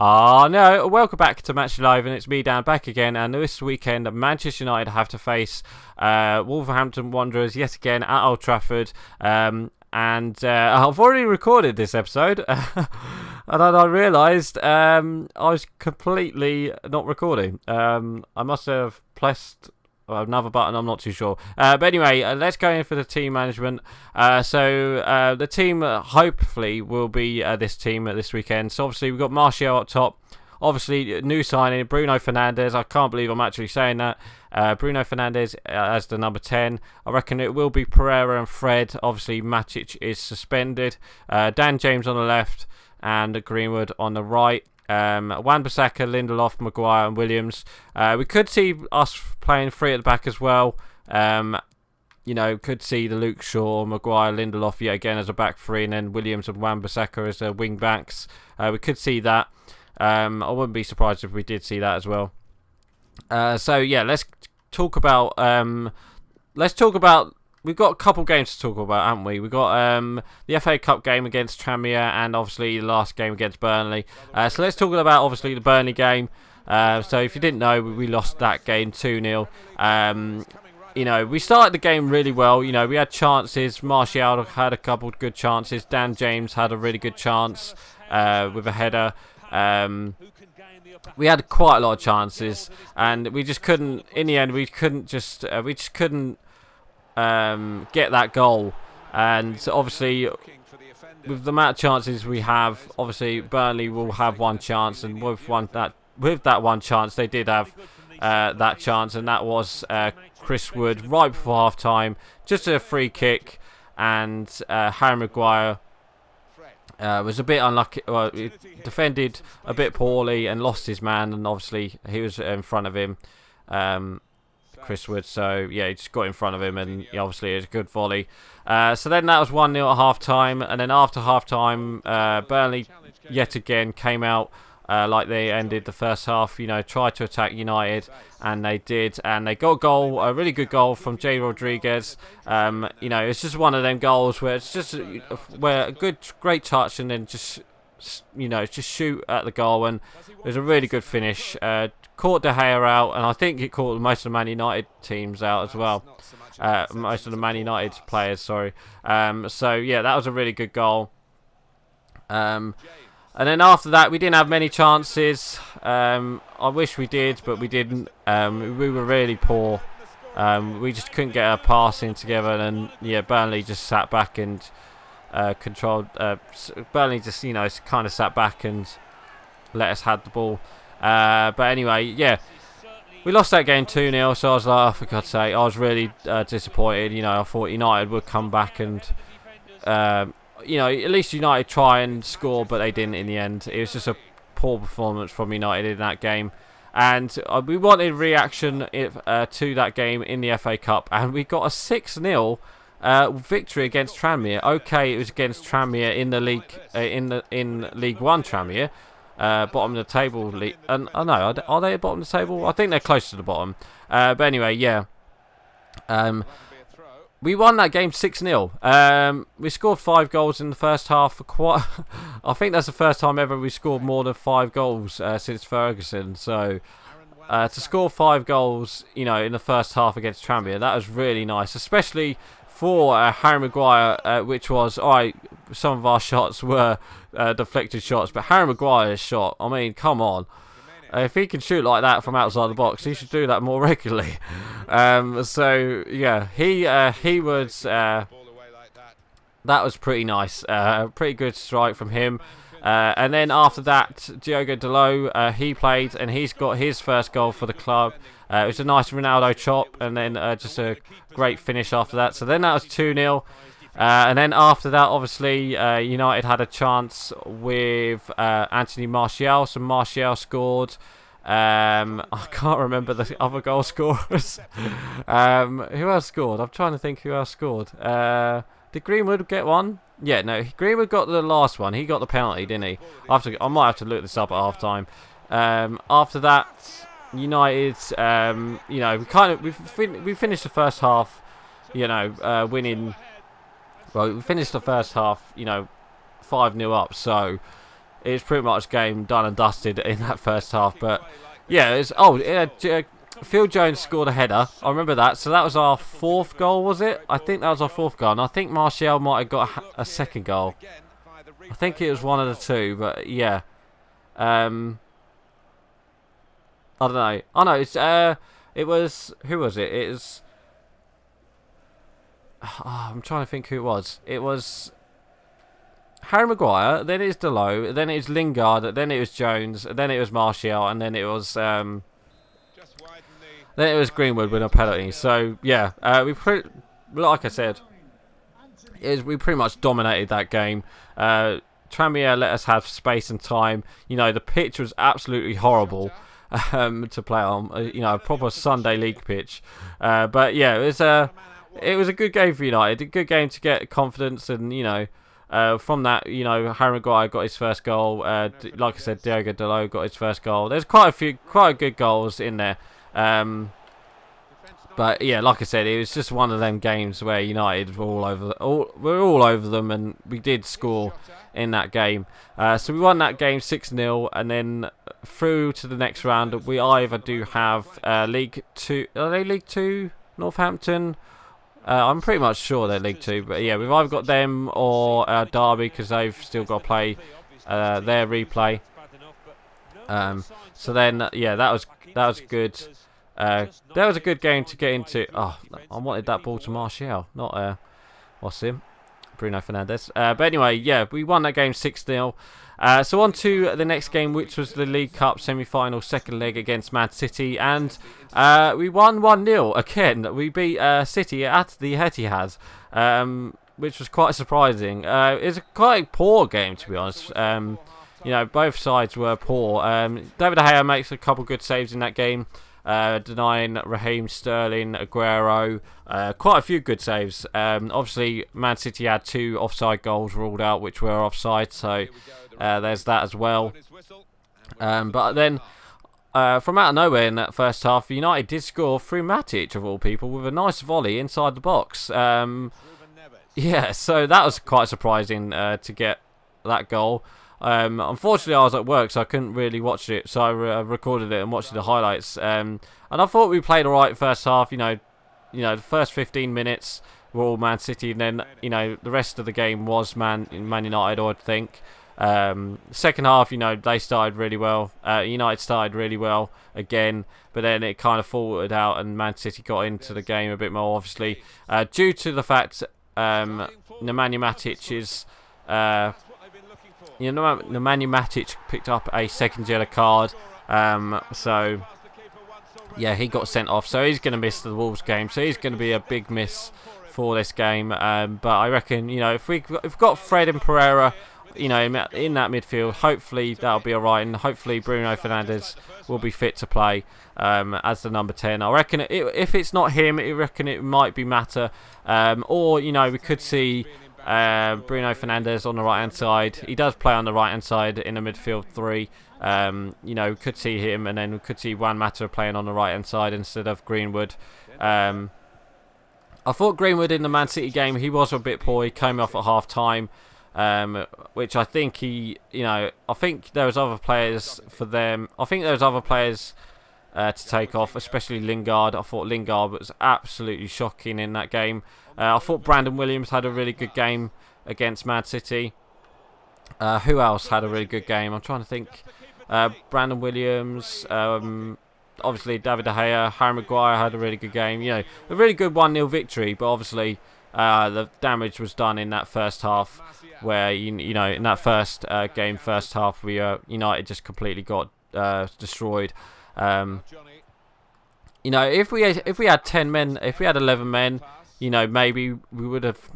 No, welcome back to Match Live, and it's me, Dan, back again. And this weekend, Manchester United have to face Wolverhampton Wanderers yet again at Old Trafford. I've already recorded this episode, and then I realised I was completely not recording. I must have pressed another button, I'm not too sure. But anyway, let's go in for the team management. So the team hopefully will be this team this weekend. So obviously we've got Martial up top. Obviously, new signing, Bruno Fernandes. I can't believe I'm actually saying that. Bruno Fernandes as the number 10. I reckon it will be Pereira and Fred. Obviously, Matic is suspended. Dan James on the left and Greenwood on the right. Wan-Bissaka, Lindelof, Maguire and Williams. We could see us playing three at the back as well. Could see the Luke Shaw, Maguire, Lindelof yet again as a back three, and then Williams and Wan-Bissaka as wing backs. We could see that. I wouldn't be surprised if we did see that as well. Let's talk about we've got a couple games to talk about, haven't we? We've got the FA Cup game against Tranmere and obviously the last game against Burnley. So let's talk about obviously the Burnley game. So if you didn't know, we lost that game 2-0. We started the game really well. We had chances. Martial had a couple of good chances. Dan James had a really good chance with a header. We had quite a lot of chances, and we just couldn't. In the end, we just couldn't get that goal. And so obviously, with the amount of chances we have, obviously Burnley will have one chance, and with that one chance, they did have that chance, and that was Chris Wood right before half time, just a free kick, and Harry Maguire was a bit unlucky. Well, he defended a bit poorly and lost his man, and obviously he was in front of him, Chris Wood. So yeah, he just got in front of him, and obviously it was a good volley. So then that was 1-0 at half time, and then after half time, Burnley yet again came out like they ended the first half. Tried to attack United, and they did, and they got a really good goal from Jay Rodriguez. It's just one of them goals where it's just a great touch, and then just shoot at the goal, and it was a really good finish. Caught De Gea out, and I think it caught most of the Man United teams out as well. Most of the Man United players, sorry. So yeah, that was a really good goal. And then after that, we didn't have many chances. I wish we did, but we didn't. We were really poor. We just couldn't get our passing together, and Burnley just sat back and controlled. Burnley just kind of sat back and let us have the ball. But anyway, we lost that game 2-0. So I was like, oh, for God's sake, I was really disappointed. I thought United would come back and. At least United try and score, but they didn't in the end. It was just a poor performance from United in that game. And we wanted reaction to that game in the FA Cup, and we got a 6-0 victory against Tranmere. Okay, it was against Tranmere in the league, in League One Tranmere, bottom of the table. Are they at bottom of the table? I think they're close to the bottom. But anyway, yeah. We won that game 6-0. We scored 5 goals in the first half. I think that's the first time ever we scored more than 5 goals since Ferguson. So to score 5 goals, in the first half against Tranmere, that was really nice, especially for Harry Maguire, which was alright. Some of our shots were deflected shots, but Harry Maguire's shot, I mean, come on. If he can shoot like that from outside the box, he should do that more regularly. So yeah, he was. That was pretty nice. Pretty good strike from him. And then after that, Diogo Dalot, he played, and he's got his first goal for the club. It was a nice Ronaldo chop, and then just a great finish after that. So then that was 2-0. And then after that, obviously, United had a chance with Anthony Martial. So Martial scored. I can't remember the other goal scorers. Who else scored? I'm trying to think who else scored. Did Greenwood get one? Yeah, no, Greenwood got the last one. He got the penalty, didn't he? I might have to look this up at half time. After that, United, we finished the first half, winning. Well, we finished the first half, 5-0 up. So it's pretty much game done and dusted in that first half. But yeah, it's Phil Jones scored a header. I remember that. So that was our 4th goal, was it? I think that was our 4th goal. And I think Martial might have got a second goal. I think it was one of the two. But yeah. I don't know. Oh no, it was, who was it? It was, I'm trying to think who it was. It was Harry Maguire, then it's Dalot, then it was Lingard, then it was Jones, then it was Martial, and then it was Greenwood with a penalty. So yeah, like I said, we pretty much dominated that game. Tranmere let us have space and time. You know, the pitch was absolutely horrible to play on. You know, a proper Sunday league pitch. But yeah, it was a good game for United. A good game to get confidence, and you know, from that, you know, Harry Maguire got his first goal. Like I said, Diogo Dalot got his first goal. There's quite good goals in there. But yeah, like I said, it was just one of them games where United were all over them, and we did score in that game. So we won that game 6-0, and then through to the next round, we either do have League 2. Are they League 2? Northampton? I'm pretty much sure they're League 2, but yeah, we've either got them or Derby, because they've still got to play their replay. So then, yeah, that was good. That was a good game to get into. Oh, I wanted that ball to Martial, not what's him, Bruno Fernandes. But anyway, yeah, we won that game 6-0. So on to the next game, which was the League Cup semi-final, second leg against Man City, and we won 1-0 again. We beat City at the Etihad, which was quite surprising. It was a quite poor game, to be honest. You know, both sides were poor. David De Gea makes a couple good saves in that game, denying Raheem Sterling, Aguero, quite a few good saves. Obviously, Man City had 2 offside goals ruled out, which were offside, so there's that as well. But then, from out of nowhere in that first half, United did score through Matic, of all people, with a nice volley inside the box. Yeah, so that was quite surprising to get that goal. Unfortunately, I was at work, so I couldn't really watch it. So I recorded it and watched the highlights. And I thought we played alright first half. You know, the first 15 minutes were all Man City, and then the rest of the game was Man United, I would think. Second half, they started really well. United started really well again, but then it kind of faltered out, and Man City got into the game a bit more, obviously, due to the fact Nemanja Matic is. Nemanja Matic picked up a second yellow card, so yeah, he got sent off. So he's going to miss the Wolves game. So he's going to be a big miss for this game. But I reckon, if we've got Fred and Pereira, in that midfield, hopefully that'll be alright, and hopefully Bruno Fernandes will be fit to play as the number 10. I reckon if it's not him, I reckon it might be Mata, or we could see Bruno Fernandes on the right hand side. He does play on the right hand side in the midfield 3. We could see him, and then we could see Juan Mata playing on the right hand side instead of Greenwood. I thought Greenwood in the Man City game, he was a bit poor. He came off at half time, which I think I think there was other players for them. I think there was other players to take off, especially Lingard. I thought Lingard was absolutely shocking in that game. I thought Brandon Williams had a really good game against Man City. Who else had a really good game? I'm trying to think. Brandon Williams, obviously David De Gea, Harry Maguire had a really good game. A really good 1-0 victory, but obviously the damage was done in that first half, where in that first game, first half, we United just completely got destroyed. If we had 10 men, if we had 11 men, maybe we would have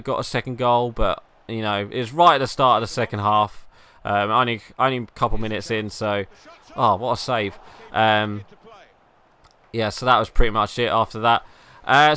got a second goal, but it was right at the start of the second half, only a couple minutes in. So, what a save! Yeah, so that was pretty much it after that.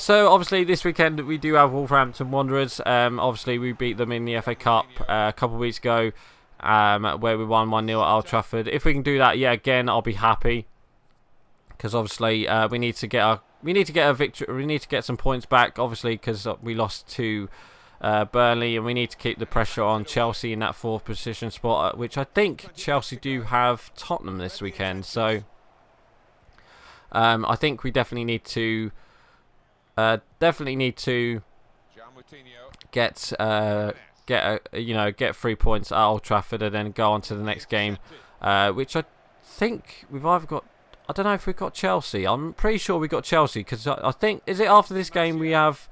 So obviously this weekend we do have Wolverhampton Wanderers. Obviously we beat them in the FA Cup a couple of weeks ago, where we won 1-0 at Old Trafford. If we can do that, again, I'll be happy, because obviously we need to get a victory. We need to get some points back, obviously, because we lost to Burnley, and we need to keep the pressure on Chelsea in that 4th position spot, which I think Chelsea do have Tottenham this weekend. So I think we definitely need to get 3 points at Old Trafford and then go on to the next game, which I think we've either got. I don't know if we've got Chelsea. I'm pretty sure we got Chelsea, because I think, is it after this game we have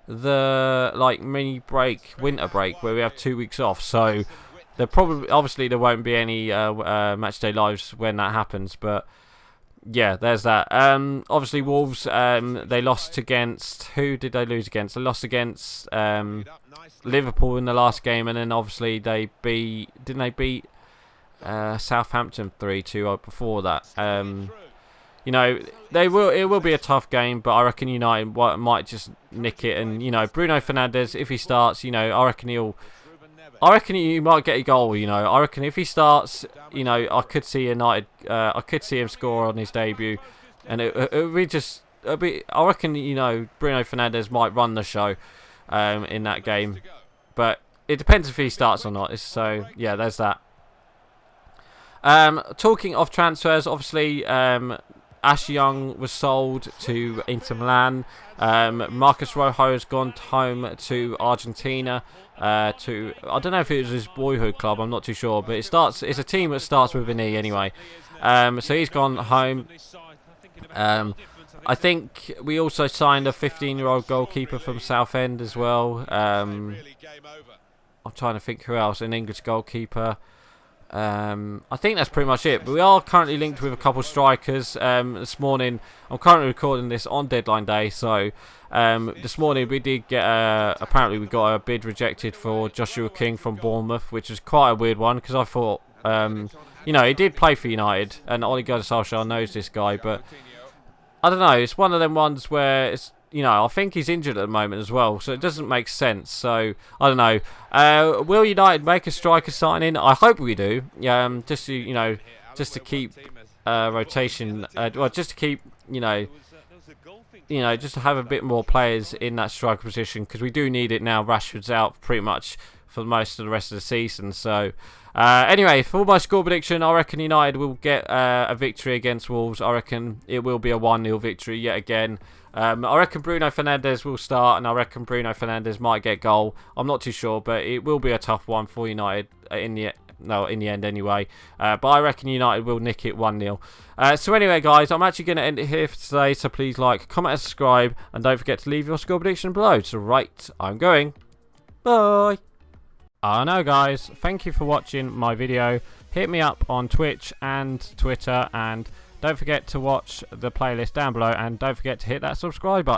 the mini break, winter break, where we have 2 weeks off. So obviously there won't be any matchday lives when that happens, but yeah, there's that. Obviously Wolves, they lost against, who did they lose against? They lost against Liverpool in the last game, and then obviously they beat Southampton 3-2 before that. You know, it will be a tough game, but I reckon United might just nick it. And you know, Bruno Fernandes, if he starts, you know, I reckon he might get a goal. You know, I reckon if he starts, you know, I could see United. I could see him score on his debut, and I reckon, you know, Bruno Fernandes might run the show in that game, but it depends if he starts or not. So yeah, there's that. Talking of transfers, obviously Ash Young was sold to Inter Milan. Marcus Rojo has gone home to Argentina. I don't know if it was his boyhood club, I'm not too sure, but it's a team that starts with an E anyway. So he's gone home. I think we also signed a 15-year-old goalkeeper from Southend as well. I'm trying to think who else, an English goalkeeper. I think that's pretty much it, but we are currently linked with a couple of strikers. This morning, I'm currently recording this on deadline day, so this morning we did get apparently we got a bid rejected for Joshua King from Bournemouth, which was quite a weird one, because I thought you know, he did play for United and Ole Gunnar Solskjaer knows this guy, but I don't know, it's one of them ones where it's, you know, I think he's injured at the moment as well, so it doesn't make sense. So I don't know. Will United make a striker signing? I hope we do. Just to, you know, just to keep rotation. Well, just to keep, you know, just to have a bit more players in that striker position, because we do need it now. Rashford's out pretty much for most of the rest of the season. So anyway, for my score prediction, I reckon United will get a victory against Wolves. I reckon it will be a 1-0 victory yet again. I reckon Bruno Fernandes will start, and I reckon Bruno Fernandes might get goal. I'm not too sure, but it will be a tough one for United in the end anyway. But I reckon United will nick it 1-0. So anyway, guys, I'm actually going to end it here for today. So please like, comment, and subscribe, and don't forget to leave your score prediction below. So right, I'm going. Bye. I know, guys. Thank you for watching my video. Hit me up on Twitch and Twitter, and don't forget to watch the playlist down below, and don't forget to hit that subscribe button.